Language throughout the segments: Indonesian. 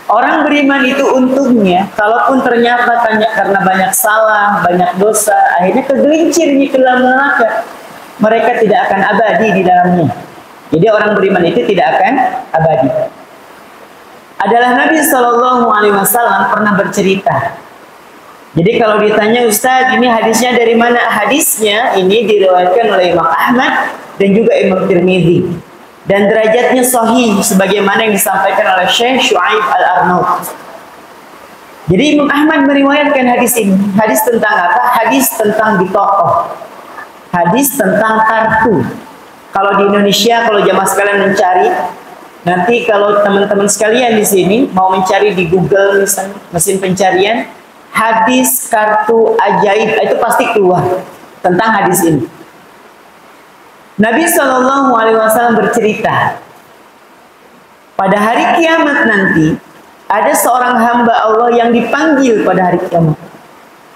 Orang beriman itu untungnya, kalaupun ternyata karena banyak salah, banyak dosa, akhirnya tergelincir ke dalam neraka, mereka tidak akan abadi di dalamnya. Jadi orang beriman itu tidak akan abadi. Adalah Nabi SAW pernah bercerita. Jadi kalau ditanya, Ustaz, ini hadisnya dari mana? Hadisnya ini diriwayatkan oleh Imam Ahmad dan juga Imam Tirmidzi. Dan derajatnya sahih sebagaimana yang disampaikan oleh Syekh Syuaib Al-Arnaud. Jadi Imam Ahmad meriwayatkan hadis ini. Hadis tentang apa? Hadis tentang bitokoh. Hadis tentang kartu. Kalau di Indonesia, kalau jamaah sekalian mencari, nanti kalau teman-teman sekalian di sini mau mencari di Google misalnya, mesin pencarian, hadis kartu ajaib, itu pasti keluar tentang hadis ini. Nabi SAW bercerita, pada hari kiamat nanti ada seorang hamba Allah yang dipanggil pada hari kiamat.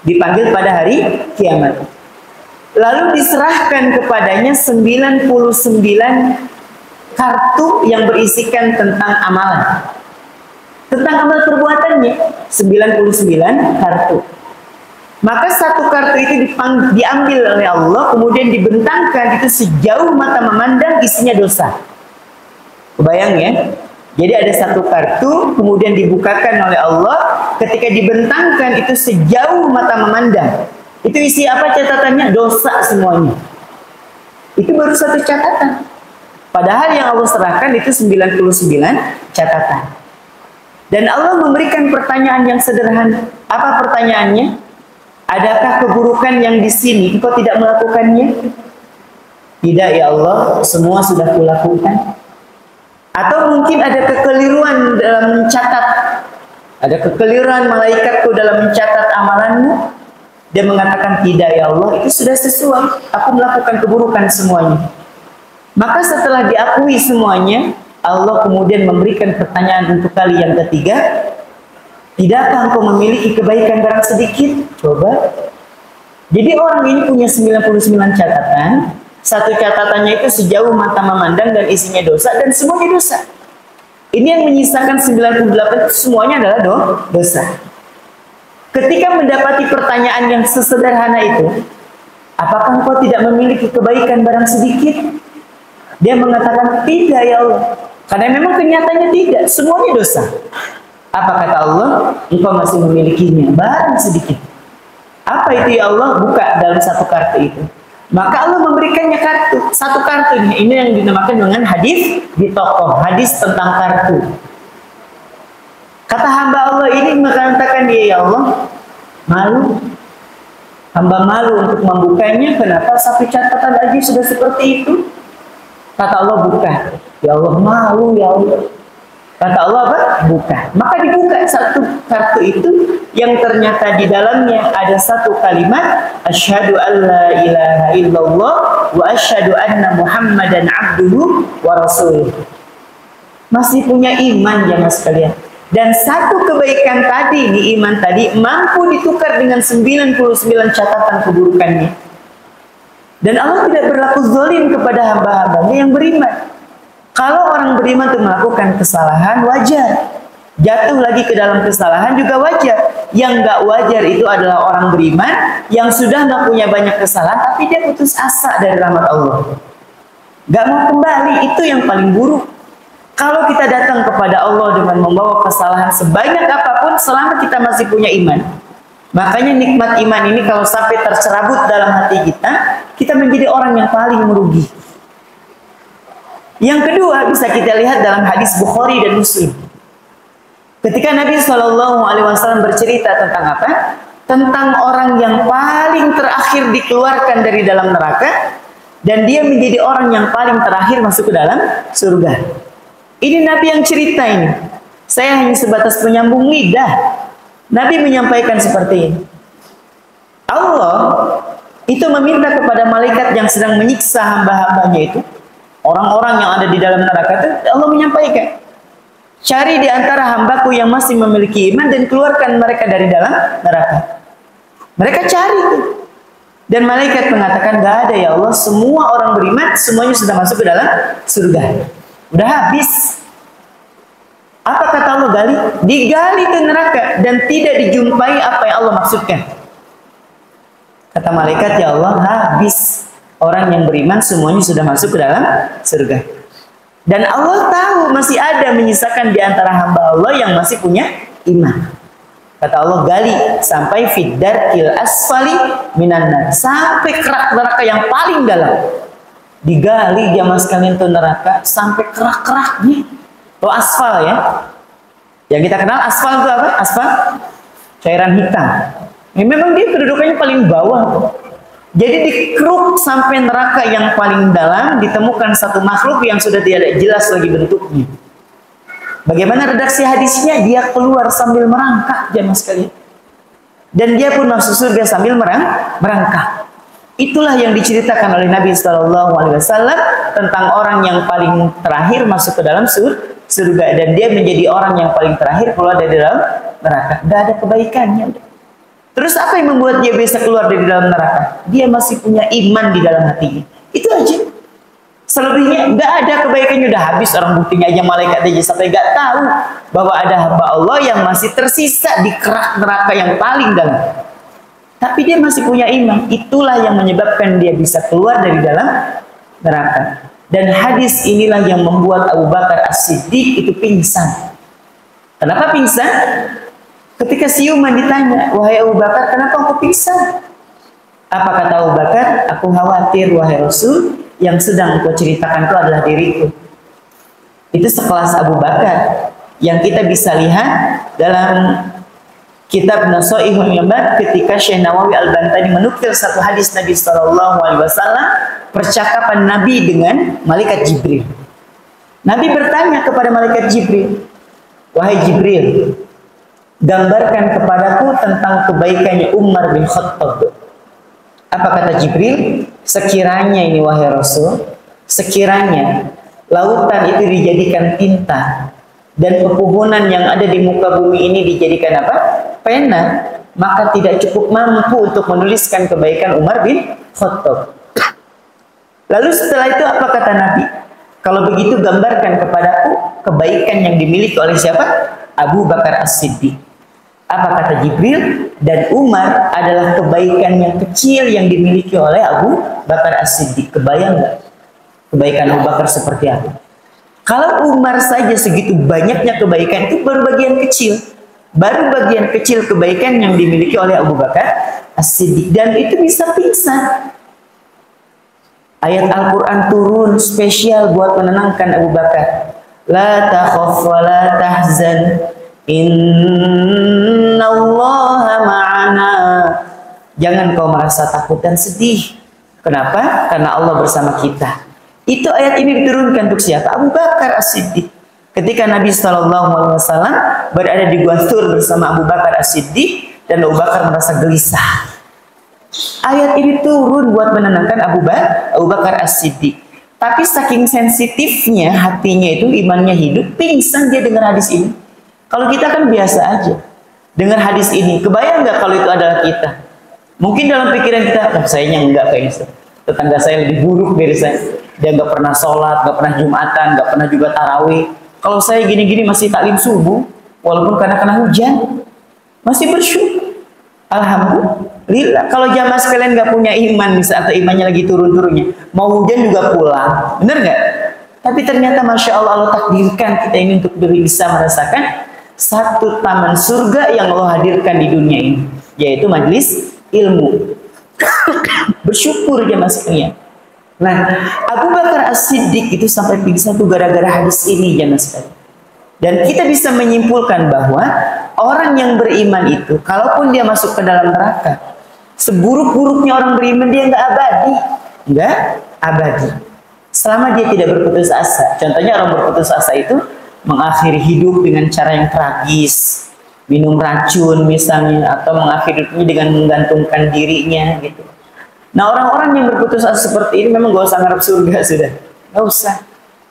Dipanggil pada hari kiamat. Lalu diserahkan kepadanya 99 kartu yang berisikan tentang amalan. Tentang amal perbuatannya, 99 kartu. Maka satu kartu itu diambil oleh Allah, kemudian dibentangkan itu sejauh mata memandang, isinya dosa. Kebayang ya? Jadi ada satu kartu, kemudian dibukakan oleh Allah, ketika dibentangkan itu sejauh mata memandang. Itu isi apa catatannya? Dosa semuanya. Itu baru satu catatan. Padahal yang Allah serahkan itu 99 catatan. Dan Allah memberikan pertanyaan yang sederhana. Apa pertanyaannya? Adakah keburukan yang di sini engkau tidak melakukannya? Tidak ya Allah, semua sudah kulakukan. Atau mungkin ada kekeliruan dalam mencatat. Ada kekeliruan malaikatku dalam mencatat amalanmu. Dia mengatakan tidak ya Allah, itu sudah sesuai. Aku melakukan keburukan semuanya. Maka setelah diakui semuanya, Allah kemudian memberikan pertanyaan untuk kali yang ketiga. Tidakkah engkau memiliki kebaikan barang sedikit? Coba. Jadi orang ini punya 99 catatan. Satu catatannya itu sejauh mata memandang dan isinya dosa, dan semuanya dosa. Ini yang menyisakan 98 itu semuanya adalah dosa. Ketika mendapati pertanyaan yang sesederhana itu, apakah engkau tidak memiliki kebaikan barang sedikit? Dia mengatakan tidak ya Allah. Karena memang kenyataannya tidak, semuanya dosa. Apa kata Allah? Engkau masih memilikinya, barang sedikit. Apa itu ya Allah? Buka dalam satu kartu itu. Maka Allah memberikannya kartu, satu kartu ini. Ini yang dinamakan dengan hadis bitokoh, hadis tentang kartu. Kata hamba Allah ini mengatakan dia, ya Allah, malu. Hamba malu untuk membukanya. Kenapa? Satu catatan aja sudah seperti itu. Kata Allah, buka. Ya Allah, malu ya Allah. Kata Allah apa? Buka. Maka dibuka satu kartu itu yang ternyata di dalamnya ada satu kalimat asyhadu alla ilaha illallah wa asyhadu anna muhammadan abduhu wa rasuluh. Masih punya iman ya mas kalian. Dan satu kebaikan tadi di iman tadi mampu ditukar dengan 99 catatan keburukannya. Dan Allah tidak berlaku zalim kepada hamba-hambanya yang beriman. Kalau orang beriman itu melakukan kesalahan, wajar. Jatuh lagi ke dalam kesalahan juga wajar. Yang nggak wajar itu adalah orang beriman yang sudah nggak punya banyak kesalahan, tapi dia putus asa dari rahmat Allah. Nggak mau kembali, itu yang paling buruk. Kalau kita datang kepada Allah dengan membawa kesalahan sebanyak apapun, selama kita masih punya iman. Makanya nikmat iman ini kalau sampai tercerabut dalam hati kita, kita menjadi orang yang paling merugi. Yang kedua bisa kita lihat dalam hadis Bukhari dan Muslim. Ketika Nabi SAW bercerita tentang apa? Tentang orang yang paling terakhir dikeluarkan dari dalam neraka, dan dia menjadi orang yang paling terakhir masuk ke dalam surga. Ini Nabi yang cerita ini. Saya hanya sebatas penyambung lidah. Nabi menyampaikan seperti ini. Allah itu meminta kepada malaikat yang sedang menyiksa hamba-hambanya itu, orang-orang yang ada di dalam neraka itu, Allah menyampaikan, cari di antara hambaku yang masih memiliki iman dan keluarkan mereka dari dalam neraka. Mereka cari itu. Dan malaikat mengatakan, gak ada ya Allah, semua orang beriman, semuanya sudah masuk ke dalam surga. Udah habis. Apa kata Allah gali? Digali ke neraka dan tidak dijumpai apa yang Allah maksudkan. Kata malaikat, ya Allah, habis orang yang beriman semuanya sudah masuk ke dalam surga. Dan Allah tahu masih ada menyisakan di antara hamba Allah yang masih punya iman. Kata Allah, gali sampai fiddarkil asfali minan nar, sampai kerak neraka yang paling dalam. Digali jamaah sekalian tuh neraka sampai kerak-keraknya. Tuh aspal ya. Yang kita kenal aspal itu apa? Aspal cairan hitam. Ya, memang dia kedudukannya paling bawah. Jadi dikeruk sampai neraka yang paling dalam, ditemukan satu makhluk yang sudah tidak jelas lagi bentuknya. Bagaimana redaksi hadisnya? Dia keluar sambil merangkak jamaah sekalian. Dan dia pun masuk surga sambil merangkak. Itulah yang diceritakan oleh Nabi SAW tentang orang yang paling terakhir masuk ke dalam surga, dan dia menjadi orang yang paling terakhir keluar dari dalam neraka. Gak ada kebaikannya. Terus apa yang membuat dia bisa keluar dari dalam neraka? Dia masih punya iman di dalam hatinya. Itu aja. Selebihnya gak ada kebaikannya, udah habis. Orang buktinya aja malaikat aja sampai gak tahu bahwa ada hamba Allah yang masih tersisa di kerak neraka yang paling dalam. Tapi dia masih punya iman. Itulah yang menyebabkan dia bisa keluar dari dalam neraka. Dan hadis inilah yang membuat Abu Bakar As-Siddiq itu pingsan. Kenapa pingsan? Ketika siuman ditanya, wahai Abu Bakar, kenapa engkau pingsan? Apa kata Abu Bakar? Aku khawatir, wahai Rasul, yang sedang engkau ceritakan itu adalah diriku. Itu sekelas Abu Bakar yang kita bisa lihat dalam kitab Nasaihul Ibad ketika Syekh Nawawi Al-Bantani menukil satu hadis Nabi SAW, percakapan Nabi dengan malaikat Jibril. Nabi bertanya kepada malaikat Jibril, wahai Jibril, gambarkan kepadaku tentang kebaikannya Umar bin Khattab. Apa kata Jibril? Sekiranya ini wahai Rasul, sekiranya lautan itu dijadikan tinta dan pepohonan yang ada di muka bumi ini dijadikan apa? Pena, maka tidak cukup mampu untuk menuliskan kebaikan Umar bin Khattab. Lalu setelah itu apa kata Nabi? Kalau begitu gambarkan kepadaku kebaikan yang dimiliki oleh siapa? Abu Bakar As-Siddiq. Apa kata Jibril? Dan Umar adalah kebaikan yang kecil yang dimiliki oleh Abu Bakar As-Siddiq. Kebayang nggak kebaikan Abu Bakar seperti apa? Kalau Umar saja segitu banyaknya kebaikan, itu baru bagian kecil. Baru bagian kecil kebaikan yang dimiliki oleh Abu Bakar As-Siddiq. Dan itu bisa pingsan. Ayat Al-Quran turun spesial buat menenangkan Abu Bakar. La takhaf wa la tahzan, innallaha ma'ana. Jangan kau merasa takut dan sedih. Kenapa? Karena Allah bersama kita. Itu ayat ini diturunkan untuk siapa? Abu Bakar As-Siddiq. Ketika Nabi SAW berada di Gua Thur bersama Abu Bakar As-Siddiq, dan Abu Bakar merasa gelisah. Ayat ini turun buat menenangkan Abu Bakar As-Siddiq. Tapi saking sensitifnya hatinya itu, imannya hidup, pingsan dia dengar hadis ini. Kalau kita kan biasa aja dengar hadis ini, kebayang nggak kalau itu adalah kita? Mungkin dalam pikiran kita, sayanya enggak kayaknya. Tetangga saya lebih buruk dari saya. Dia nggak pernah sholat, nggak pernah jumatan, nggak pernah juga tarawih. Kalau saya gini-gini masih taklim subuh, walaupun karena kena hujan, masih bersyukur. Alhamdulillah. Kalau jamaah sekalian nggak punya iman, atau imannya lagi turun-turunnya, mau hujan juga pulang, bener nggak? Tapi ternyata masya Allah, Allah takdirkan kita ini untuk bisa merasakan satu taman surga yang Allah hadirkan di dunia ini, yaitu majelis ilmu. Bersyukur jamaah sekalian. Nah, Abu Bakar As-Siddiq itu sampai pingsan tuh gara-gara hadis ini jamaah sekalian. Dan kita bisa menyimpulkan bahwa orang yang beriman itu, kalaupun dia masuk ke dalam neraka, seburuk-buruknya orang beriman, dia nggak abadi. Nggak abadi. Selama dia tidak berputus asa. Contohnya orang berputus asa itu mengakhiri hidup dengan cara yang tragis. Minum racun misalnya, atau mengakhiri hidupnya dengan menggantungkan dirinya gitu. Nah, orang-orang yang berputus asa seperti ini memang gak usah ngarep surga sudah. Gak usah.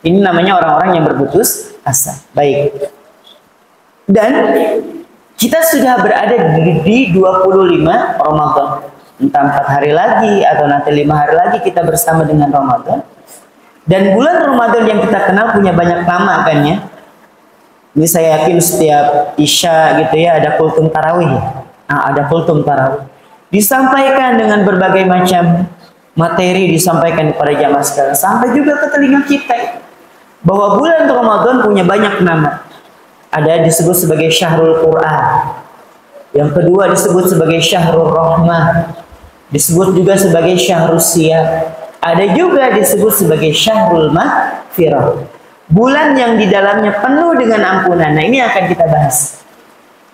Ini namanya orang-orang yang berputus asa. Baik. Dan kita sudah berada di 25 Ramadan. Entah 4 hari lagi atau nanti 5 hari lagi kita bersama dengan Ramadan. Dan bulan Ramadan yang kita kenal punya banyak nama kan ya. Ini saya yakin setiap Isya gitu ya ada kultum tarawih. Nah, ada kultum tarawih. Disampaikan dengan berbagai macam materi, disampaikan kepada jamaah sekalian, sampai juga ke telinga kita bahwa bulan Ramadan punya banyak nama. Ada disebut sebagai Syahrul Quran. Yang kedua disebut sebagai Syahrul Rahmah. Disebut juga sebagai Syahrul Siyam. Ada juga disebut sebagai Syahrul Maghfirah. Bulan yang di dalamnya penuh dengan ampunan. Nah, ini akan kita bahas.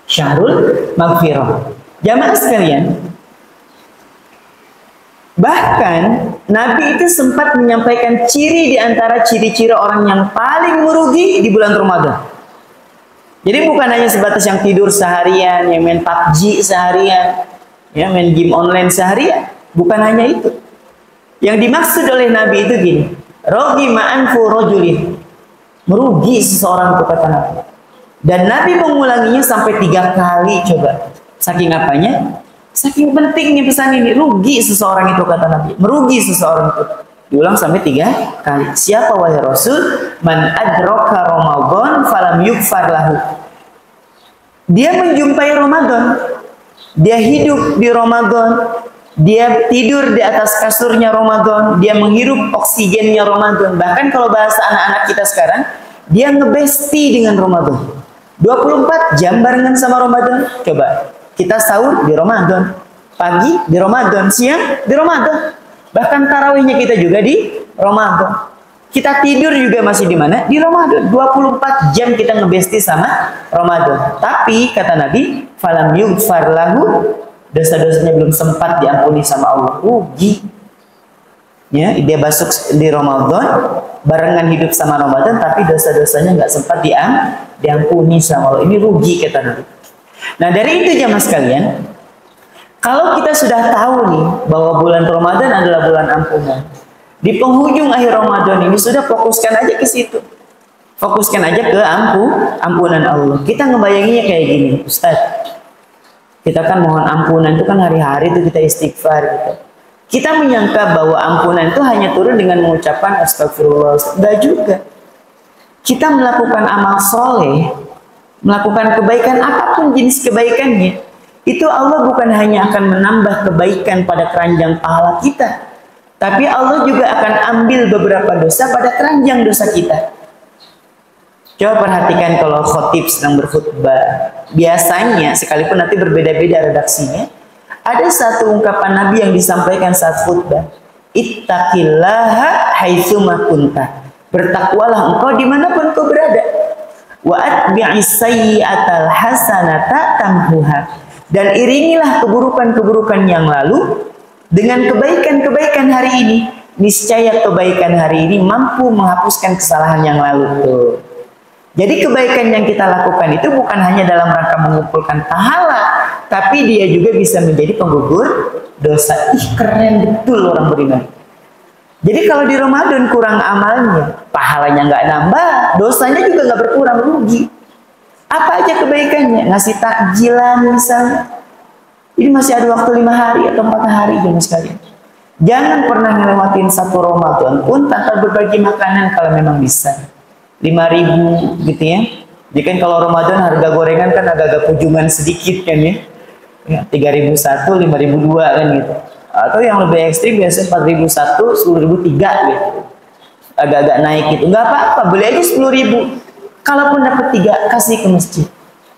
Syahrul Maghfirah. Jamaah sekalian, bahkan Nabi itu sempat menyampaikan ciri di antara ciri-ciri orang yang paling merugi di bulan Ramadan. Jadi bukan hanya sebatas yang tidur seharian, yang main PUBG seharian, yang main game online seharian. Bukan hanya itu. Yang dimaksud oleh Nabi itu gini, rogi ma'anfu rojulin, merugi seseorang, kata Nabi. Dan Nabi mengulanginya sampai 3 kali. Coba, saking apanya? Saking pentingnya pesan ini. Rugi seseorang itu, kata Nabi. Merugi seseorang itu. Diulang sampai 3 kali. Siapa wahai Rasul? Man adroka Ramadan falam yukfar lahu. Dia menjumpai Ramadan, dia hidup di Ramadan, dia tidur di atas kasurnya Ramadan, dia menghirup oksigennya Ramadan. Bahkan kalau bahasa anak-anak kita sekarang, dia ngebesti dengan Ramadan. 24 jam barengan sama Ramadan. Coba, kita sahur di Ramadan, pagi di Ramadan, siang di Ramadan. Bahkan tarawihnya kita juga di Ramadan. Kita tidur juga masih di mana? Di Ramadan. 24 jam kita ngebesti sama Ramadan. Tapi kata Nabi, falam yughfar lahu, dosa-dosanya belum sempat diampuni sama Allah. Rugi. Ya, dia masuk di Ramadan, barengan hidup sama Ramadan, tapi dosa-dosanya nggak sempat diampuni sama Allah. Ini rugi, kata Nabi. Nah, dari itu jamaah sekalian, kalau kita sudah tahu nih bahwa bulan Ramadan adalah bulan ampunan, di penghujung akhir Ramadan ini sudah fokuskan aja ke situ. Fokuskan aja ke ampunan Allah. Kita ngebayanginnya kayak gini, Ustaz. Kita kan mohon ampunan itu kan hari-hari itu kita istighfar gitu. Kita menyangka bahwa ampunan itu hanya turun dengan mengucapkan astagfirullah. Enggak juga. Kita melakukan amal soleh, melakukan kebaikan apapun jenis kebaikannya, itu Allah bukan hanya akan menambah kebaikan pada keranjang pahala kita, tapi Allah juga akan ambil beberapa dosa pada keranjang dosa kita. Coba perhatikan kalau khotib sedang berkhutbah. Biasanya, sekalipun nanti berbeda-beda redaksinya, ada satu ungkapan Nabi yang disampaikan saat khutbah. Ittaqillaha haitsuma kunta. Bertakwalah engkau dimanapun kau berada. Wa atbi'is sayyi'atal hasanata tamhuha. Dan iringilah keburukan-keburukan yang lalu dengan kebaikan-kebaikan hari ini. Niscaya kebaikan hari ini mampu menghapuskan kesalahan yang lalu. Tuh. Jadi kebaikan yang kita lakukan itu bukan hanya dalam rangka mengumpulkan pahala, tapi dia juga bisa menjadi penggugur dosa. Ih, keren betul orang beriman. Jadi kalau di Ramadan kurang amalnya, pahalanya nggak nambah, dosanya juga nggak berkurang, rugi. Apa aja kebaikannya? Ngasih takjilan misalnya. Ini masih ada waktu 5 hari atau 4 hari jemaah sekalian. Jangan pernah ngelewatin satu Ramadan pun tanpa berbagi makanan kalau memang bisa. 5.000 gitu ya. Jadi kan kalau Ramadan harga gorengan kan agak-agak pujuman sedikit kan ya. 3.001, 5.002 kan gitu. Atau yang lebih ekstrim biasanya 4.001, 10.003 gitu. Agak-agak naik gitu. Nggak apa-apa, beli aja 10.000. Kalaupun dapat 3, kasih ke masjid.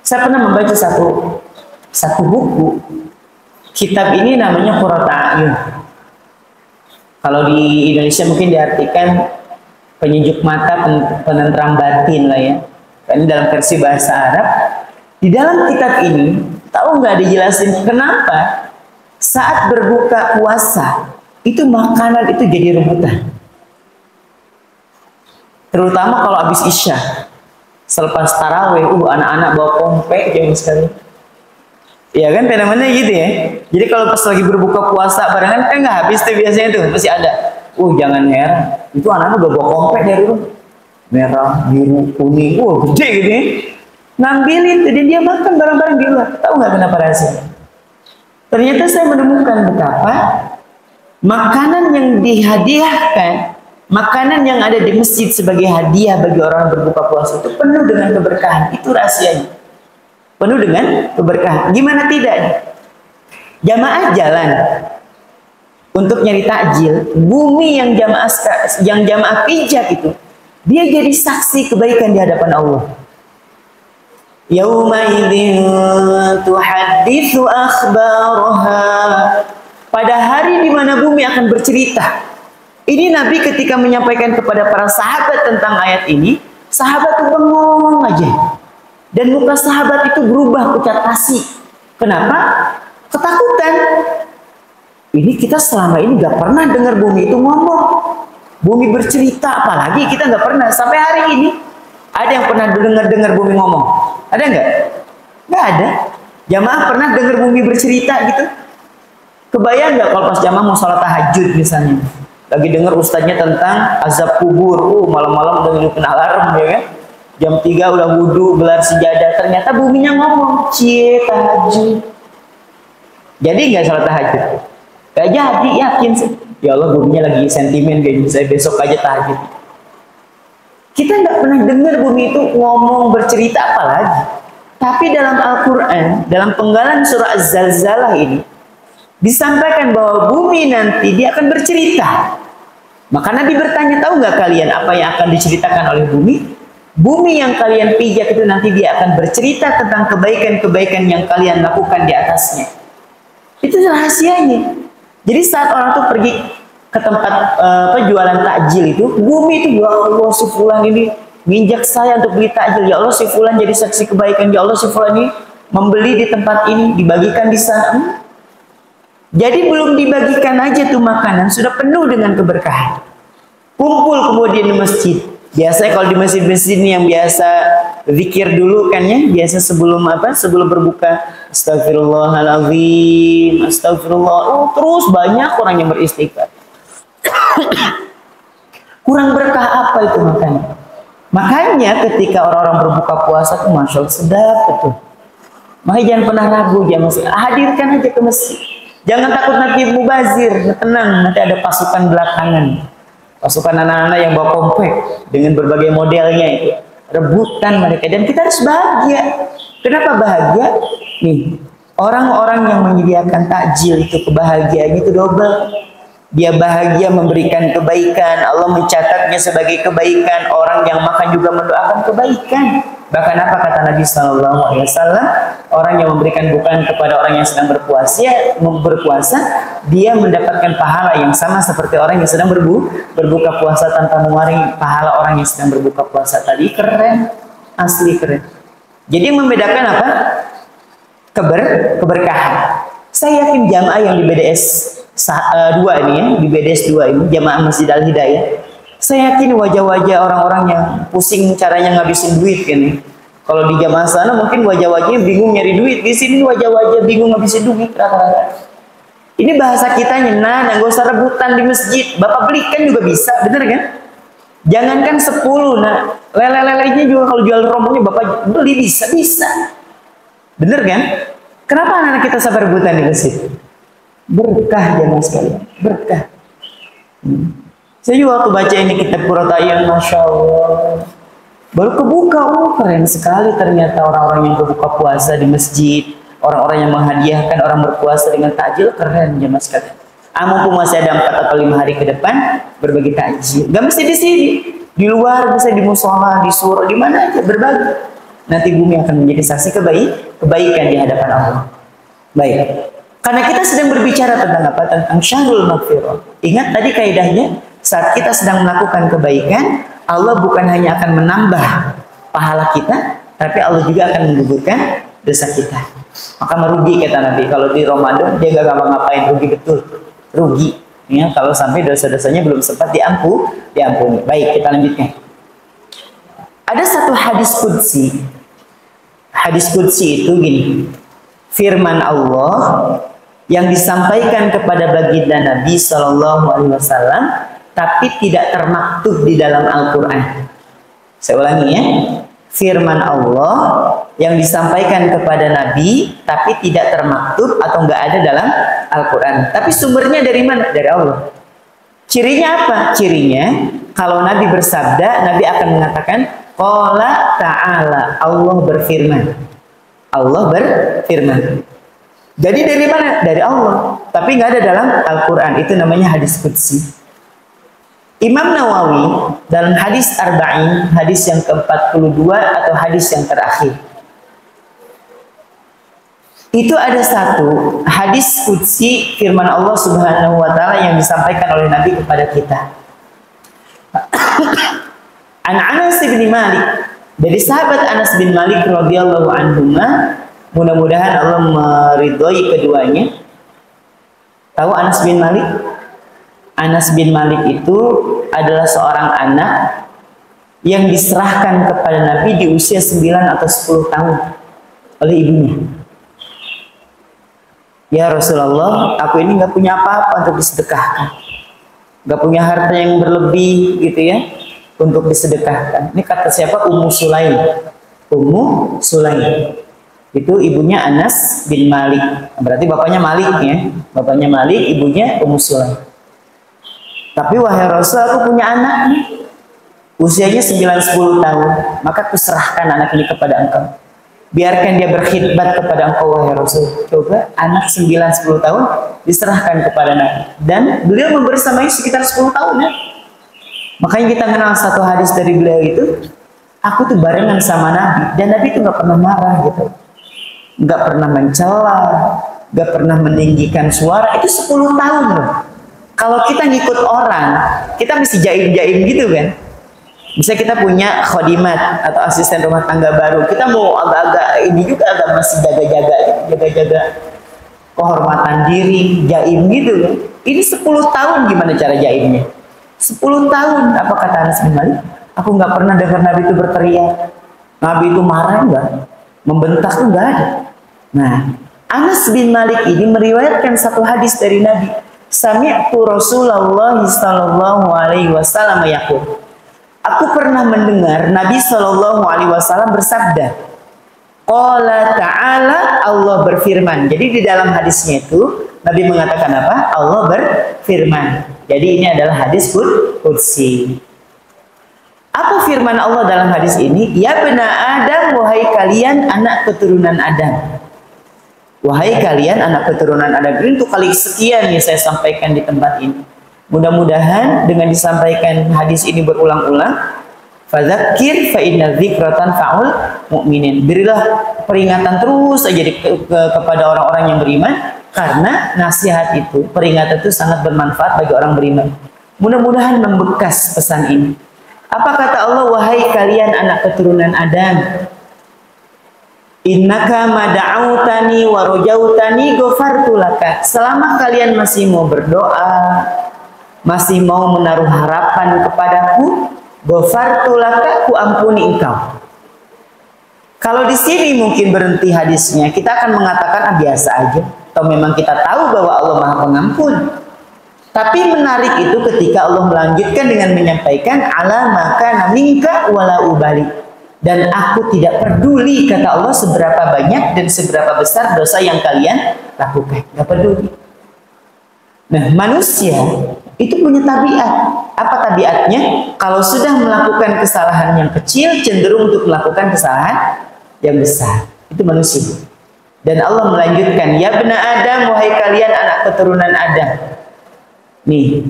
Saya pernah membaca satu buku. Kitab ini namanya Qurrata A'yun. Kalau di Indonesia mungkin diartikan penyejuk mata, penenteram batin lah ya. Ini dalam versi bahasa Arab. Di dalam kitab ini, tahu nggak dijelasin kenapa saat berbuka puasa itu makanan itu jadi rebutan. Terutama kalau habis Isya. Selepas taraweh, anak-anak bawa kompek jam sekali. Ya kan fenomena gitu ya. Jadi kalau pas lagi berbuka puasa barengan kan nggak habis tuh biasanya tuh pasti ada. Jangan heran. Itu anak-anak udah bawa kompek dari rumah. Merah, biru, kuning, gede gitu ya. Ngambilin, jadi dia makan barang-barang di luar. Tahu nggak kenapa rahasia? Ternyata saya menemukan betapa makanan yang dihadiahkan Makanan yang ada di masjid sebagai hadiah bagi orang berbuka puasa itu penuh dengan keberkahan. Itu rahasianya. Penuh dengan keberkahan. Gimana tidak? Jamaah jalan untuk nyari takjil. Bumi yang jamaah pijak itu, dia jadi saksi kebaikan di hadapan Allah. Yauma idzin tuhadditsu akhbaraha. Pada hari di mana bumi akan bercerita. Ini Nabi ketika menyampaikan kepada para sahabat tentang ayat ini, sahabat itu bengong aja. Dan muka sahabat itu berubah pucat pasi. Kenapa? Ketakutan. Ini kita selama ini gak pernah dengar bumi itu ngomong. Bumi bercerita, apalagi kita gak pernah. Sampai hari ini, ada yang pernah dengar bumi ngomong? Ada nggak? Nggak ada. Jamaah pernah dengar bumi bercerita gitu? Kebayang nggak kalau pas jamaah mau sholat tahajud misalnya? Lagi dengar ustadznya tentang azab kubur, malam-malam udah ngidupin alarm ya kan? Jam 3 udah wudhu, gelar sejadah, ternyata buminya ngomong, cie tahajud. Jadi nggak sholat tahajud? Gak jadi, yakin sih. Ya Allah, buminya lagi sentimen kayak saya besok aja tahajud. Kita nggak pernah dengar bumi itu ngomong bercerita apalagi. Tapi dalam Al-Quran, dalam penggalan surah Az-Zalzalah ini, disampaikan bahwa bumi nanti dia akan bercerita. Maka Nabi bertanya, tahu nggak kalian apa yang akan diceritakan oleh bumi? Bumi yang kalian pijak itu nanti dia akan bercerita tentang kebaikan-kebaikan yang kalian lakukan di atasnya. Itu rahasianya. Jadi saat orang tuh pergi ke tempat jualan takjil itu, bumi itu, ya Allah si fulan ini nginjak saya untuk beli takjil, ya Allah si fulan jadi saksi kebaikan, ya Allah si fulan ini membeli di tempat ini, dibagikan di sana. Jadi belum dibagikan aja tuh makanan, sudah penuh dengan keberkahan. Kumpul kemudian di masjid. Biasanya kalau di masjid-masjid ini yang biasa zikir dulu kan ya, biasa sebelum sebelum berbuka, astagfirullahaladzim, astagfirullah. Oh, terus banyak orang yang beristighfar. Kurang berkah apa itu makanya? Makanya ketika orang-orang berbuka puasa tuh masya Allah sedap betul. Makanya jangan pernah ragu, jangan hadirkan aja ke masjid. Jangan takut nanti mubazir, tenang, nanti ada pasukan belakangan. Pasukan anak-anak yang bawa komplek dengan berbagai modelnya itu. Rebutan mereka dan kita harus bahagia. Kenapa bahagia? Nih, orang-orang yang menyediakan takjil itu kebahagiaannya itu double. Dia bahagia memberikan kebaikan, Allah mencatatnya sebagai kebaikan. Orang yang makan juga mendoakan kebaikan. Bahkan apa kata Nabi SAW? Orang yang memberikan bukaan kepada orang yang sedang berpuasa, dia mendapatkan pahala yang sama seperti orang yang sedang berbuka puasa tanpa mengurangi pahala orang yang sedang berbuka puasa tadi. Keren, asli keren. Jadi yang membedakan apa? Keberkahan. Saya yakin jamaah yang di BDS 2 ini ya, di BDS 2 ini, jamaah Masjid Al-Hidayah, saya yakin wajah-wajah orang-orang yang pusing caranya ngabisin duit kan. Kalau di jamaah sana mungkin wajah-wajahnya bingung nyari duit, di sini wajah-wajah bingung ngabisin duit rata-rata. Ini bahasa kitanya, nah nggak usah rebutan di masjid, bapak belikan juga bisa, bener kan? Jangankan 10, nah lele-lelenya juga kalau jual rombongnya bapak beli bisa, bener kan? Kenapa anak-anak kita sabar rebutan di masjid? Berkah jemaah sekalian, berkah. Saya juga waktu baca ini kitab Qurratu A'yun, masya Allah, baru kebuka, keren sekali ternyata orang-orang yang berbuka puasa di masjid, orang-orang yang menghadiahkan orang berpuasa dengan takjil, keren jemaah sekalian. Mumpung masih ada 4 atau 5 hari ke depan berbagi takjil, gak mesti di sini, di luar bisa di musola, di surau, di mana aja berbagi. Nanti bumi akan menjadi saksi kebaikan di hadapan Allah. Baik. Karena kita sedang berbicara tentang apa? Tentang syahrul maghfirah. Ingat tadi kaidahnya, saat kita sedang melakukan kebaikan, Allah bukan hanya akan menambah pahala kita, tapi Allah juga akan menggugurkan dosa kita. Maka merugi kata Nabi, kalau di Ramadan dia gak ngapa-ngapain, rugi betul. Rugi. Ya, kalau sampai dosa-dosanya belum sempat diampuni. Baik, kita lanjutkan. Ada satu hadis qudsi. Hadis qudsi itu gini. Firman Allah yang disampaikan kepada baginda Nabi SAW, tapi tidak termaktub di dalam Al-Quran. Saya ulangi ya, firman Allah yang disampaikan kepada Nabi, tapi tidak termaktub atau nggak ada dalam Al-Quran. Tapi sumbernya dari mana? Dari Allah. Cirinya apa? Cirinya kalau Nabi bersabda, Nabi akan mengatakan qala ta'ala, Allah berfirman. Allah berfirman. Jadi dari mana? Dari Allah. Tapi nggak ada dalam Al-Quran. Itu namanya hadis qudsi. Imam Nawawi dalam hadis Arba'in, hadis yang ke-42 atau hadis yang terakhir, itu ada satu hadis qudsi firman Allah Subhanahu wa taala yang disampaikan oleh Nabi kepada kita. An Anas bin Malik, dari sahabat Anas bin Malik radhiyallahu anhu, mudah-mudahan Allah meridhoi keduanya. Tahu Anas bin Malik? Anas bin Malik itu adalah seorang anak yang diserahkan kepada Nabi di usia 9 atau 10 tahun oleh ibunya. Ya Rasulullah, aku ini nggak punya apa-apa untuk disedekahkan, nggak punya harta yang berlebih gitu ya untuk disedekahkan. Ini kata siapa? Ummu Sulaim. Ummu Sulaim itu ibunya Anas bin Malik. Berarti bapaknya Malik ya, bapaknya Malik, ibunya Ummu Sulaim. Tapi wahai Rasul, aku punya anak nih, usianya 9-10 tahun, maka kuserahkan anak ini kepada engkau. Biarkan dia berkhidmat kepada engkau wahai Rasul. Coba anak 9-10 tahun diserahkan kepada Nabi. Dan beliau membersamai sekitar 10 tahun ya. Makanya kita kenal satu hadis dari beliau itu, aku tuh barengan sama Nabi, dan Nabi itu gak pernah marah gitu, gak pernah mencela, gak pernah meninggikan suara. Itu 10 tahun loh. Kalau kita ngikut orang, kita mesti jaim-jaim gitu kan. Bisa kita punya khodimat atau asisten rumah tangga baru, kita mau agak-agak ini juga, agak masih jaga-jaga kehormatan diri, jaim gitu kan. Ini 10 tahun gimana cara jaimnya? 10 tahun, apa kata Anas bin Malik? Aku nggak pernah dengar Nabi itu berteriak, Nabi itu marah enggak, membentak tuh enggak ada. Nah, Anas bin Malik ini meriwayatkan satu hadis dari Nabi. Sami'tu Rasulullah sallallahu alaihi wasallam yaqul. Aku pernah mendengar Nabi sallallahu alaihi wasallam bersabda. Qala ta'ala, Allah berfirman. Jadi di dalam hadisnya itu Nabi mengatakan apa? Allah berfirman. Jadi ini adalah hadis qudsi. Apa firman Allah dalam hadis ini? Ya bena Adam, wahai kalian anak keturunan Adam. Wahai kalian anak keturunan Adam. Ini untuk kali sekian yang saya sampaikan di tempat ini. Mudah-mudahan dengan disampaikan hadis ini berulang-ulang, fadzakir fa inna dzikra tanfa'ul mu'minin. Berilah peringatan terus saja kepada orang-orang yang beriman, karena nasihat itu, peringatan itu sangat bermanfaat bagi orang beriman. Mudah-mudahan membekas pesan ini. Apa kata Allah? Wahai kalian anak keturunan Adam, innaka mada'autani wa rojautani ghafartu laka. Selama kalian masih mau berdoa, masih mau menaruh harapan kepadaku, ghafartu laka, ku ampuni engkau. Kalau di sini mungkin berhenti hadisnya, kita akan mengatakan biasa aja, atau memang kita tahu bahwa Allah Maha Pengampun. Tapi menarik itu ketika Allah melanjutkan dengan menyampaikan ala maka minka wala ubali. Dan aku tidak peduli, kata Allah, seberapa banyak dan seberapa besar dosa yang kalian lakukan. Gak peduli. Nah, manusia itu punya tabiat. Apa tabiatnya? Kalau sudah melakukan kesalahan yang kecil, cenderung untuk melakukan kesalahan yang besar. Itu manusia. Dan Allah melanjutkan, ya bena Adam, wahai kalian anak keturunan Adam. Nih,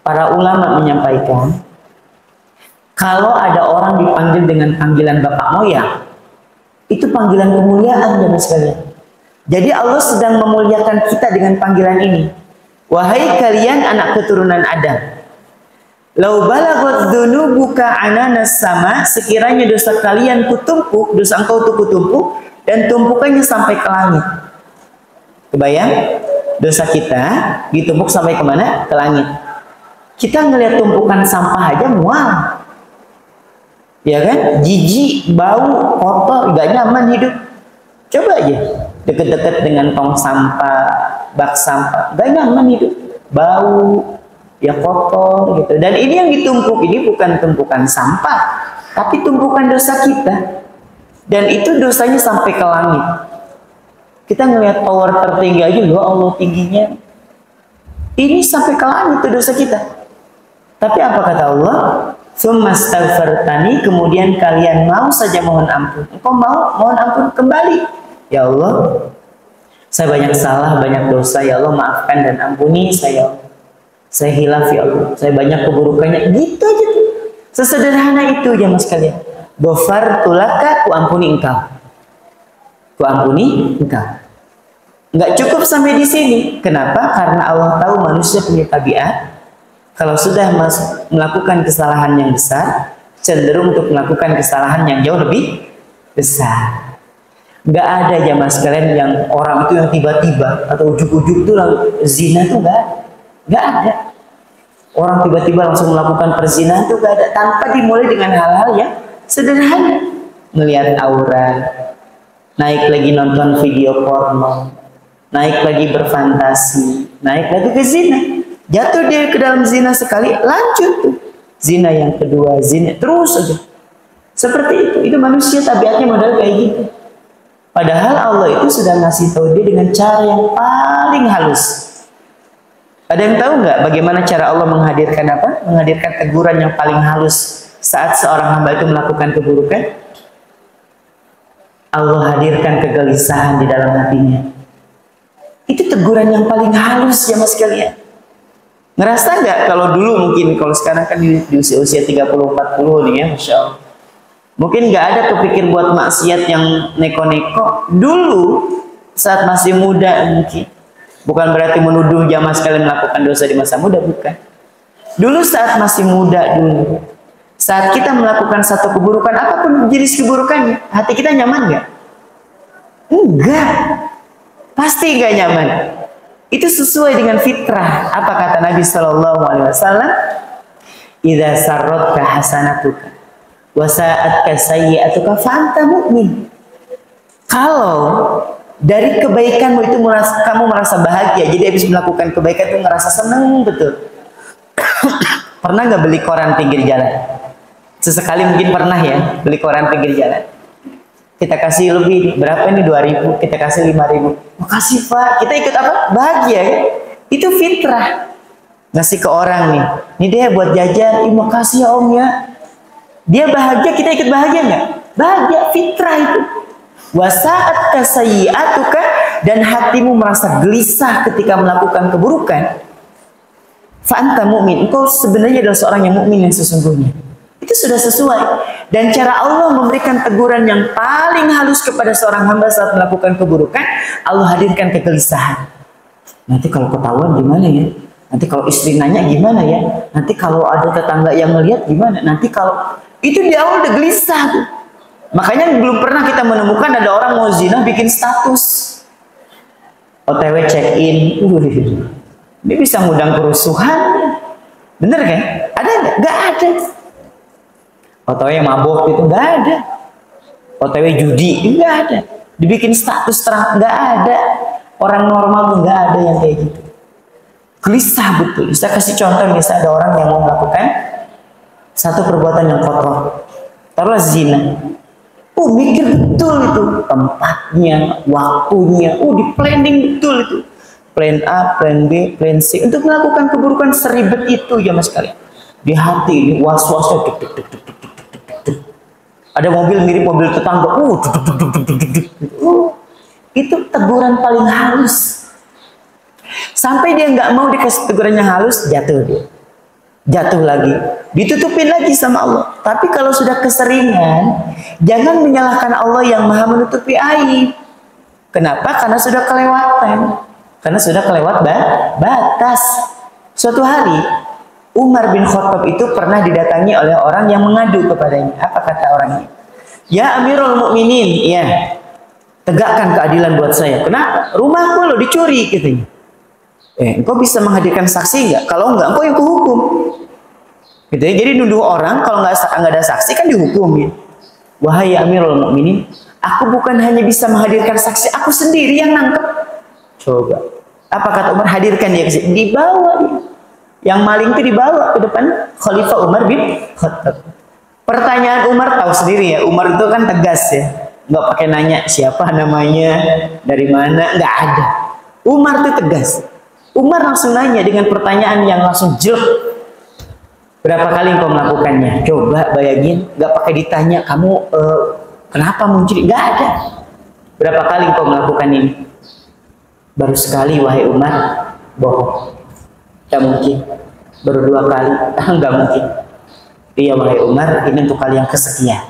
para ulama menyampaikan, kalau ada orang dipanggil dengan panggilan bapak moyang, itu panggilan kemuliaan dan sekalian. Jadi Allah sedang memuliakan kita dengan panggilan ini. Wahai kalian anak keturunan Adam. Lau balagot dzunubuka ananas sama, sekiranya dosa kalian kutumpuk, dosa engkau tuh kutumpuk, dan tumpukannya sampai ke langit. Kebayang? Dosa kita ditumpuk sampai kemana? Ke langit. Kita ngelihat tumpukan sampah aja mual. Ya kan? Jijik, bau, kotor, gak nyaman hidup. Coba aja deket-deket dengan tong sampah, bak sampah, gak nyaman hidup. Bau, ya kotor gitu. Dan ini yang ditumpuk ini bukan tumpukan sampah, tapi tumpukan dosa kita. Dan itu dosanya sampai ke langit. Kita ngelihat tower tertinggi aja, ya Allah tingginya. Ini sampai ke langit itu dosa kita. Tapi apa kata Allah? Tsummastaghfartani, kemudian kalian mau saja mohon ampun. Engkau mau mohon ampun kembali. Ya Allah, saya banyak salah, banyak dosa. Ya Allah, maafkan dan ampuni saya. Saya hilaf ya Allah. Saya banyak keburukannya. Gitu aja tuh. Sesederhana itu ya mas kalian. Ghafartu laka, ku ampuni engkau. Ku ampuni engkau. Nggak cukup sampai di sini. Kenapa? Karena Allah tahu manusia punya tabiat. Kalau sudah melakukan kesalahan yang besar, cenderung untuk melakukan kesalahan yang jauh lebih besar. Nggak ada jamaah sekalian yang orang itu yang tiba-tiba atau ujuk-ujuk tuh zina tuh nggak ada. Orang tiba-tiba langsung melakukan perzinahan tuh nggak ada, tanpa dimulai dengan hal-hal yang sederhana. Melihat aurat, naik lagi nonton video porno, naik lagi berfantasi, naik lagi ke zina. Jatuh dia ke dalam zina sekali, lanjut tuh. Zina yang kedua, zina terus aja. Seperti itu manusia tabiatnya model kayak gitu. Padahal Allah itu sudah ngasih tahu dia dengan cara yang paling halus. Ada yang tahu nggak bagaimana cara Allah menghadirkan apa? Menghadirkan teguran yang paling halus saat seorang hamba itu melakukan keburukan? Allah hadirkan kegelisahan di dalam hatinya. Itu teguran yang paling halus ya mas sekalian. Ngerasa nggak kalau dulu mungkin, kalau sekarang kan di usia 30-40 nih ya, Masya Allah. Mungkin nggak ada kepikir buat maksiat yang neko-neko. Dulu saat masih muda mungkin. Bukan berarti menuduh jamaah sekalian melakukan dosa di masa muda, bukan. Dulu saat masih muda dulu. Saat kita melakukan satu keburukan, apapun jenis keburukannya, hati kita nyaman nggak? Enggak. Pasti nggak nyaman. Itu sesuai dengan fitrah. Apa kata Nabi Shallallahu Alaihi Wasallam? Idza sarratka hasanatuka wa sa'atka sayyi'atuka fa anta mu'min. Kalau dari kebaikanmu itu kamu merasa bahagia, jadi habis melakukan kebaikan itu merasa senang betul. Pernah nggak beli koran pinggir jalan? Sesekali mungkin pernah ya beli koran pinggir jalan. Kita kasih lebih, berapa ini 2.000, kita kasih 5.000. Makasih Pak, kita ikut apa? Bahagia ya. Itu fitrah. Ngasih ke orang nih, ini dia buat jajan, makasih ya Om ya. Dia bahagia, kita ikut bahagia nggak? Bahagia, fitrah itu. Wasaat kasayyi'atuka, dan hatimu merasa gelisah ketika melakukan keburukan. Fa'anta mu'min, engkau sebenarnya adalah seorang yang mukmin yang sesungguhnya. Itu sudah sesuai. Dan cara Allah memberikan teguran yang paling halus kepada seorang hamba saat melakukan keburukan, Allah hadirkan kegelisahan. Nanti kalau ketahuan gimana ya? Nanti kalau istri nanya gimana ya? Nanti kalau ada tetangga yang melihat gimana? Nanti kalau itu di awal udah gelisah tuh. Makanya belum pernah kita menemukan ada orang mau zina bikin status OTW check in. Dia bisa ngundang kerusuhan. Bener kan? Ada nggak? Nggak ada. OTW yang mabok itu nggak ada. OTW judi nggak ada. Dibikin status terang nggak ada. Orang normal tuh nggak ada yang kayak gitu. Gelisah betul. Saya kasih contoh, misalnya ada orang yang mau melakukan satu perbuatan yang kotor, taruhlah zina. Mikir betul itu tempatnya, waktunya. Di planning betul itu. Plan A, plan B, plan C untuk melakukan keburukan seribet itu ya mas kalian. Di hati ini was-wasnya ada mobil mirip mobil tetangga, itu teguran paling halus. Sampai dia nggak mau dikasih teguran yang halus, jatuh dia, jatuh lagi, ditutupin lagi sama Allah. Tapi kalau sudah keseringan, jangan menyalahkan Allah yang maha menutupi aib. Kenapa? Karena sudah kelewatan, karena sudah kelewat batas. Suatu hari Umar bin Khattab itu pernah didatangi oleh orang yang mengadu kepadanya. Apa kata orangnya? Ya Amirul Mukminin, ya, tegakkan keadilan buat saya. Kenapa? Rumahku lo dicuri, katanya. Engkau bisa menghadirkan saksi nggak? Kalau nggak, engkau yang kuhukum. Gitu ya. Jadi nuduh orang kalau nggak ada saksi kan dihukum ya. Wahai Amirul Mukminin, aku bukan hanya bisa menghadirkan saksi, aku sendiri yang nangkep. Coba. Apa kata Umar? Hadirkan dia ke sini. Dibawa dia. Yang maling itu dibawa ke depan Khalifah Umar bin Khattab. Pertanyaan Umar tahu sendiri ya, Umar itu kan tegas ya, nggak pakai nanya siapa namanya, dari mana, nggak ada. Umar itu tegas. Umar langsung nanya dengan pertanyaan yang langsung jelek. Berapa kali engkau melakukannya? Coba bayangin, nggak pakai ditanya, kamu kenapa muncul? Nggak ada. Berapa kali engkau melakukan ini? Baru sekali, wahai Umar. Bohong. Tidak mungkin. Baru 2 kali. Nggak mungkin. Iya, wahai Umar, ini untuk kali yang kesekian.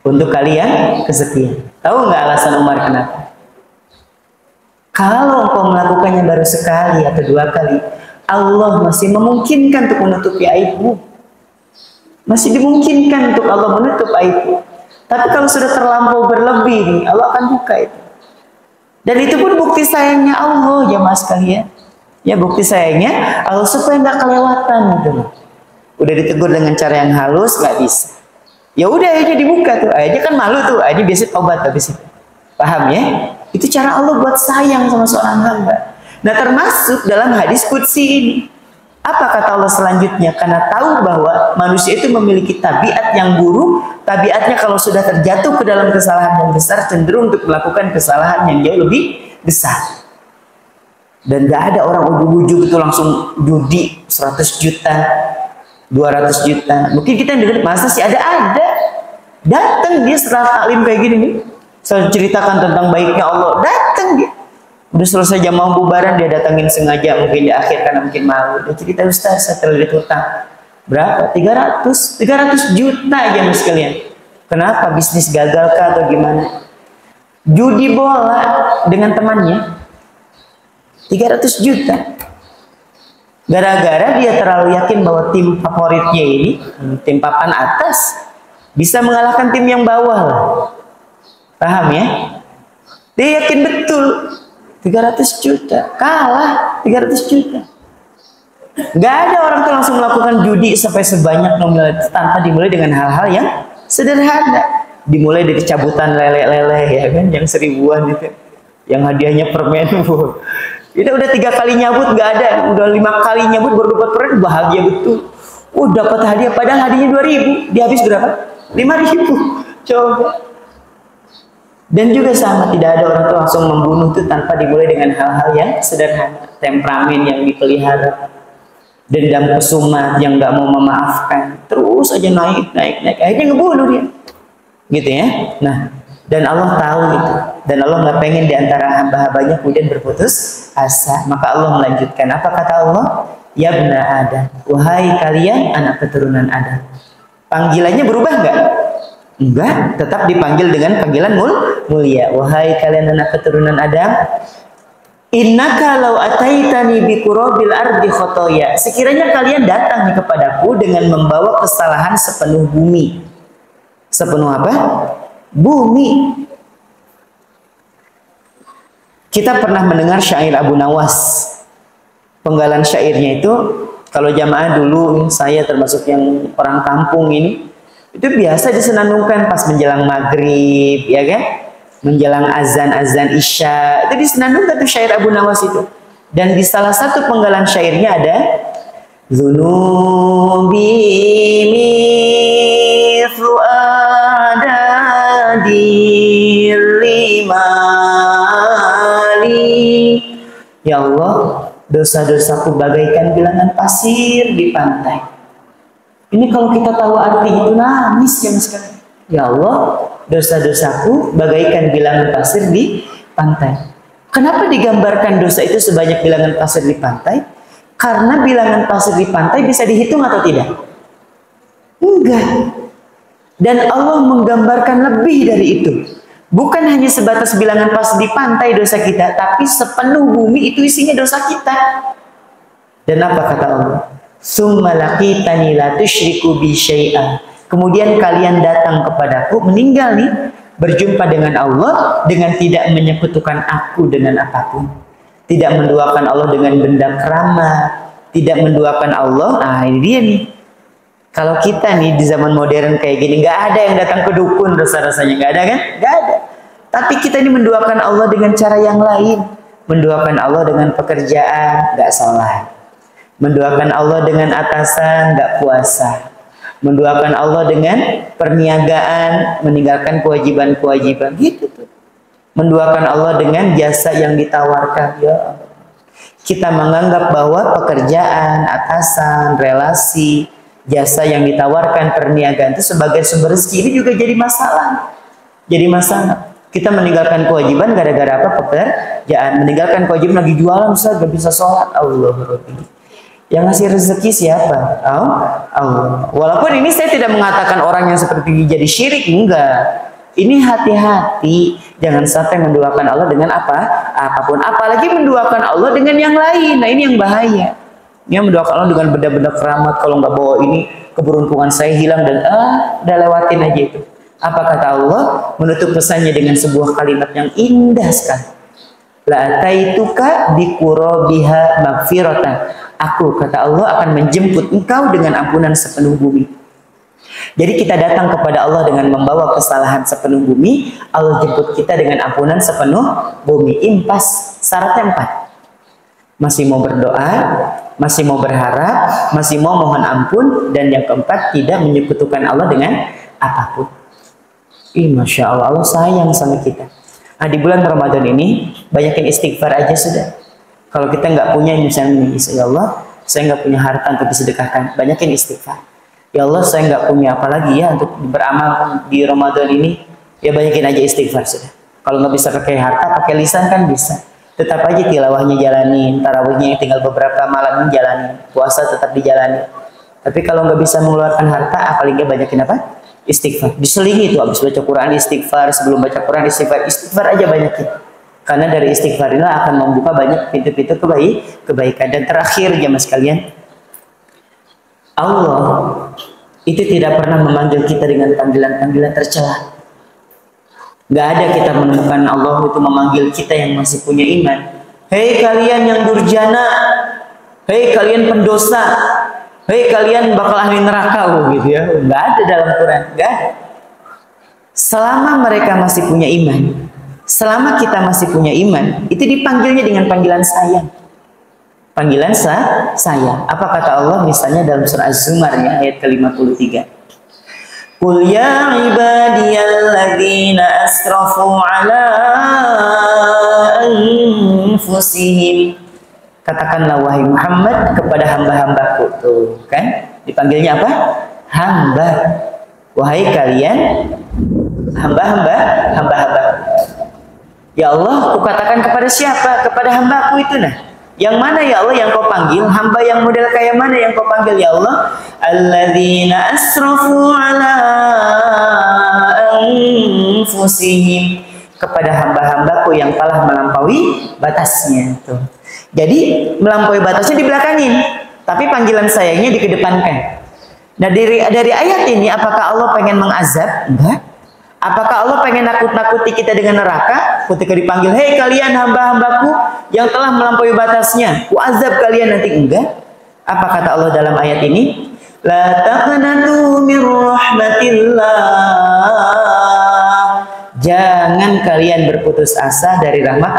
Untuk kali yang kesekian. Tahu nggak alasan Umar kenapa? Kalau engkau melakukannya baru sekali atau 2 kali, Allah masih memungkinkan untuk menutupi aibmu. Masih dimungkinkan untuk Allah menutup aibmu. Tapi kalau sudah terlampau berlebih nih, Allah akan buka itu. Dan itu pun bukti sayangnya Allah, jemaah sekalian. Ya, bukti sayangnya Allah supaya nggak kelewatan gitu. Udah ditegur dengan cara yang halus, nggak bisa. Ya udah aja dibuka tuh, aja kan malu tuh, aja biasa tobat habis itu. Paham ya? Itu cara Allah buat sayang sama seorang hamba. Nah, termasuk dalam hadis qudsi ini. Apa kata Allah selanjutnya? Karena tahu bahwa manusia itu memiliki tabiat yang buruk. Tabiatnya kalau sudah terjatuh ke dalam kesalahan yang besar, cenderung untuk melakukan kesalahan yang jauh lebih besar. Dan gak ada orang ujug-ujug itu langsung judi 100 juta, 200 juta. Mungkin kita dengar, masa sih ada? Datang dia setelah taklim kayak gini nih. Saya ceritakan tentang baiknya Allah. Datang dia. Udah selesai jam mau bubaran, dia datangin sengaja, mungkin di akhir karena mungkin malu. Dia cerita, Ustaz, saya terlilit hutang. Berapa? 300 juta aja mas sekalian. Kenapa? Bisnis gagal kah atau gimana? Judi bola dengan temannya 300 juta. Gara-gara dia terlalu yakin bahwa tim favoritnya ini, tim papan atas, bisa mengalahkan tim yang bawah lah. Paham ya? Dia yakin betul 300 juta, kalah 300 juta. Gak ada orang tuh langsung melakukan judi sampai sebanyak nominal itu tanpa dimulai dengan hal-hal yang sederhana. Dimulai dari cabutan lele-lele ya kan, yang 1000-an itu, yang hadiahnya permen. Itu udah 3 kali nyabut gak ada, udah 5 kali nyabut baru dapat permen, bahagia betul. Dapat hadiah, padahal hadiahnya 2.000, dia habis berapa? 5.000. Coba. Dan juga sama, tidak ada orang tuh langsung membunuh itu tanpa dimulai dengan hal-hal yang sederhana. Temperamen yang dipelihara, dendam kesumat yang nggak mau memaafkan, terus aja naik, akhirnya ngebunuh dia, gitu ya. Nah, dan Allah tahu itu, dan Allah nggak pengen diantara hamba-hambanya kemudian berputus asa. Maka Allah melanjutkan, apa kata Allah? Ya bna Adam, wahai kalian anak keturunan Adam. Panggilannya berubah nggak? Enggak, tetap dipanggil dengan panggilan mulia. Wahai kalian anak keturunan Adam, innaka law ataitani bi qurabil ardi khotoya. Sekiranya kalian datang kepadaku dengan membawa kesalahan sepenuh bumi. Sepenuh apa? Bumi. Kita pernah mendengar syair Abu Nawas. Penggalan syairnya itu, kalau jamaah dulu, saya termasuk yang orang kampung ini, itu biasa disenandungkan pas menjelang maghrib, ya kan? Menjelang azan isya, itu disenandungkan tuh syair Abu Nawas itu. Dan di salah satu penggalan syairnya ada Zunubi mithlu adadil limali. Ya Allah, dosa-dosaku bagaikan bilangan pasir di pantai. Ini kalau kita tahu arti itu nangis ya mas sekalian. Ya Allah, dosa-dosaku bagaikan bilangan pasir di pantai. Kenapa digambarkan dosa itu sebanyak bilangan pasir di pantai? Karena bilangan pasir di pantai bisa dihitung atau tidak? Enggak. Dan Allah menggambarkan lebih dari itu. Bukan hanya sebatas bilangan pasir di pantai dosa kita, tapi sepenuh bumi itu isinya dosa kita. Dan apa kata Allah? Summa laqitani la tusyriku bi syai'an. Kemudian kalian datang kepadaku, meninggal nih, berjumpa dengan Allah dengan tidak menyekutukan aku dengan apapun. Tidak menduakan Allah dengan benda keramat, tidak menduakan Allah. Nah, ini dia nih. Kalau kita nih di zaman modern kayak gini, nggak ada yang datang ke dukun rasa-rasanya, nggak ada kan? Nggak ada. Tapi kita ini menduakan Allah dengan cara yang lain. Menduakan Allah dengan pekerjaan, nggak sholat. Mendoakan Allah dengan atasan, nggak puasa. Mendoakan Allah dengan perniagaan, meninggalkan kewajiban-kewajiban. Gitu tuh. Mendoakan Allah dengan jasa yang ditawarkan. Ya Allah. kita menganggap bahwa pekerjaan, atasan, relasi, jasa yang ditawarkan, perniagaan itu sebagai sumber rezeki, ini juga jadi masalah. Jadi masalah. Kita meninggalkan kewajiban gara-gara apa? Pekerjaan. Meninggalkan kewajiban lagi jualan, Ustaz, gak bisa sholat. Allah. Yang ngasih rezeki siapa? Allah. Walaupun ini saya tidak mengatakan orang yang seperti ini jadi syirik, enggak. Ini hati-hati, jangan sampai menduakan Allah dengan apapun. Apalagi menduakan Allah dengan yang lain. Nah ini yang bahaya. Dia menduakan Allah dengan benda-benda keramat. Kalau nggak bawa ini, keberuntungan saya hilang dan udah lewatin aja itu. Apa kata Allah? Menutup pesannya dengan sebuah kalimat yang indah sekali. La ataituka biqurabiha magfiratan. Aku, kata Allah, akan menjemput engkau dengan ampunan sepenuh bumi. Jadi kita datang kepada Allah dengan membawa kesalahan sepenuh bumi, Allah jemput kita dengan ampunan sepenuh bumi. Impas, syaratnya 4. Masih mau berdoa, masih mau berharap, masih mau mohon ampun, dan yang keempat, tidak menyekutukan Allah dengan apapun. Masya Allah, Allah sayang sama kita. Nah, di bulan Ramadan ini, banyakin istighfar aja sudah. Kalau kita nggak punya, misalnya, ya Allah, saya nggak punya harta untuk disedekahkan, banyakin istighfar. Ya Allah, saya nggak punya apa lagi ya untuk beramal di Ramadan ini. Ya banyakin aja istighfar sudah. Kalau nggak bisa pakai harta, pakai lisan kan bisa. Tetap aja tilawahnya jalanin, tarawihnya tinggal beberapa malam jalanin, puasa tetap dijalani. Tapi kalau nggak bisa mengeluarkan harta, apalagi banyakin apa? Istighfar. Diselingi itu, habis baca Quran istighfar, sebelum baca Quran istighfar aja banyakin. Karena dari istighfar inilah akan membuka banyak pintu-pintu kebaikan. Dan terakhir jemaah sekalian, Allah itu tidak pernah memanggil kita dengan panggilan-panggilan tercela. Gak ada kita menemukan Allah itu memanggil kita yang masih punya iman. Hei kalian yang durjana, hei kalian pendosa, hei kalian bakal ahli neraka, gitu ya. Gak ada dalam Quran, gak ada. Selama mereka masih punya iman, selama kita masih punya iman, itu dipanggilnya dengan panggilan sayang. Panggilan saya. Apa kata Allah misalnya dalam surah Az-Zumar ya, ayat ke-53. Qul ya ibadiyalladzina asrafu ala anfusihim. Katakanlah wahai Muhammad kepada hamba-hambaku. Tuh kan dipanggilnya apa? Hamba. Wahai kalian hamba-hamba. Ya Allah, kukatakan kepada siapa? Kepada hambaku itu nah. Yang mana ya Allah yang kau panggil? Hamba yang model kayak mana yang kau panggil ya Allah? Alladzina asrafu ala anfusihim. Kepada hamba-hambaku yang telah melampaui batasnya. Tuh. Jadi melampaui batasnya dibelakangin, tapi panggilan sayangnya dikedepankan. Nah dari ayat ini, apakah Allah pengen mengazab? Enggak. Apakah Allah pengen nakut-nakuti kita dengan neraka? Ketika dipanggil, hei kalian hamba-hambaku yang telah melampaui batasnya, ku azab kalian nanti. Enggak. Apa kata Allah dalam ayat ini? La taqnatu min rahmatillah. Jangan kalian berputus asa dari rahmat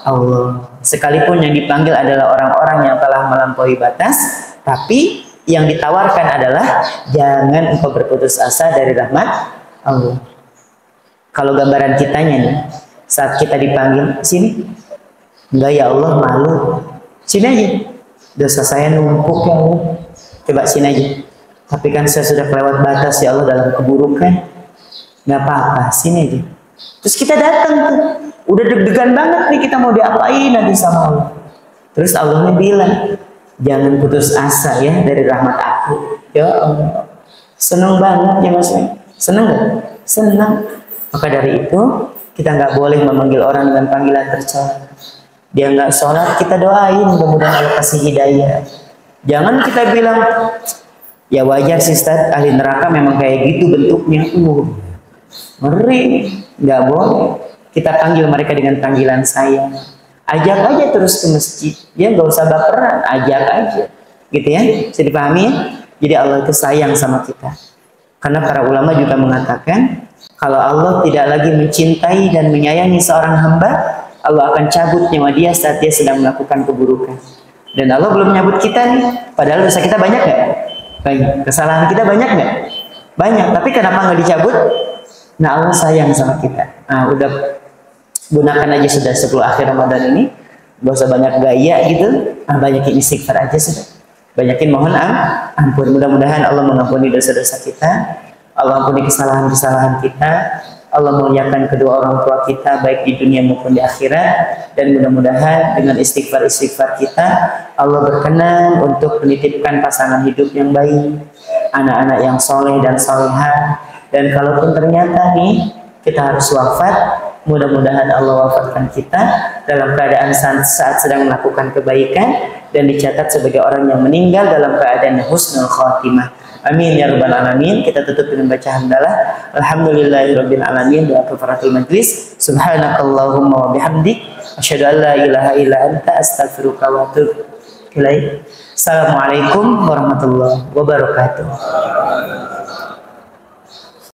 Allah. Sekalipun yang dipanggil adalah orang-orang yang telah melampaui batas, tapi yang ditawarkan adalah jangan engkau berputus asa dari rahmat Allah. Kalau gambaran kitanya nih, saat kita dipanggil, sini. Enggak ya Allah, malu. Sini aja. Dosa saya numpuk ya Allah. Coba sini aja. Tapi kan saya sudah kelewat batas ya Allah dalam keburukan. Nggak apa-apa, sini aja. Terus kita datang tuh. Udah deg-degan banget nih kita mau diapain nanti sama Allah. Terus Allahnya bilang, jangan putus asa ya dari rahmat aku. Ya Allah. Senang banget ya Mas. Senang nggak? Senang. Maka dari itu kita nggak boleh memanggil orang dengan panggilan tercela. Dia nggak sholat, kita doain mudah-mudahan Allah kasih hidayah. Jangan kita bilang ya wajar sih Ustaz, ahli neraka memang kayak gitu bentuknya. Ngeri, nggak boleh. Kita panggil mereka dengan panggilan sayang. Ajak aja terus ke masjid. Ya nggak usah baperan, ajak aja. Gitu ya, bisa dipahami ya? Jadi Allah itu sayang sama kita. Karena para ulama juga mengatakan kalau Allah tidak lagi mencintai dan menyayangi seorang hamba, Allah akan cabut nyawa dia saat dia sedang melakukan keburukan. Dan Allah belum menyabut kita nih. Padahal dosa kita banyak nggak? Banyak. Kesalahan kita banyak nggak? Banyak. Tapi kenapa nggak dicabut? Nah Allah sayang sama kita. Nah udah gunakan aja sudah 10 akhir Ramadan ini Gak usah banyak gaya gitu, banyakin istighfar aja sudah. Banyakin mohon ampun. Mudah-mudahan Allah mengampuni dosa-dosa kita, Allah ampuni kesalahan-kesalahan kita, Allah muliakan kedua orang tua kita baik di dunia maupun di akhirat, dan mudah-mudahan dengan istighfar-istighfar kita Allah berkenan untuk menitipkan pasangan hidup yang baik, anak-anak yang soleh dan solehah. Dan kalaupun ternyata nih kita harus wafat, mudah-mudahan Allah wafatkan kita dalam keadaan saat sedang melakukan kebaikan dan dicatat sebagai orang yang meninggal dalam keadaan husnul khatimah. Amin ya rabbal alamin. Kita tutup dengan baca hamdalah. Alhamdulillahirabbil alamin. Doa kafaratul majlis. Subhanakallahumma wa bihamdik asyhadu an la ilaha illa anta astaghfiruka wa atubu ilaik. Assalamualaikum warahmatullahi wabarakatuh.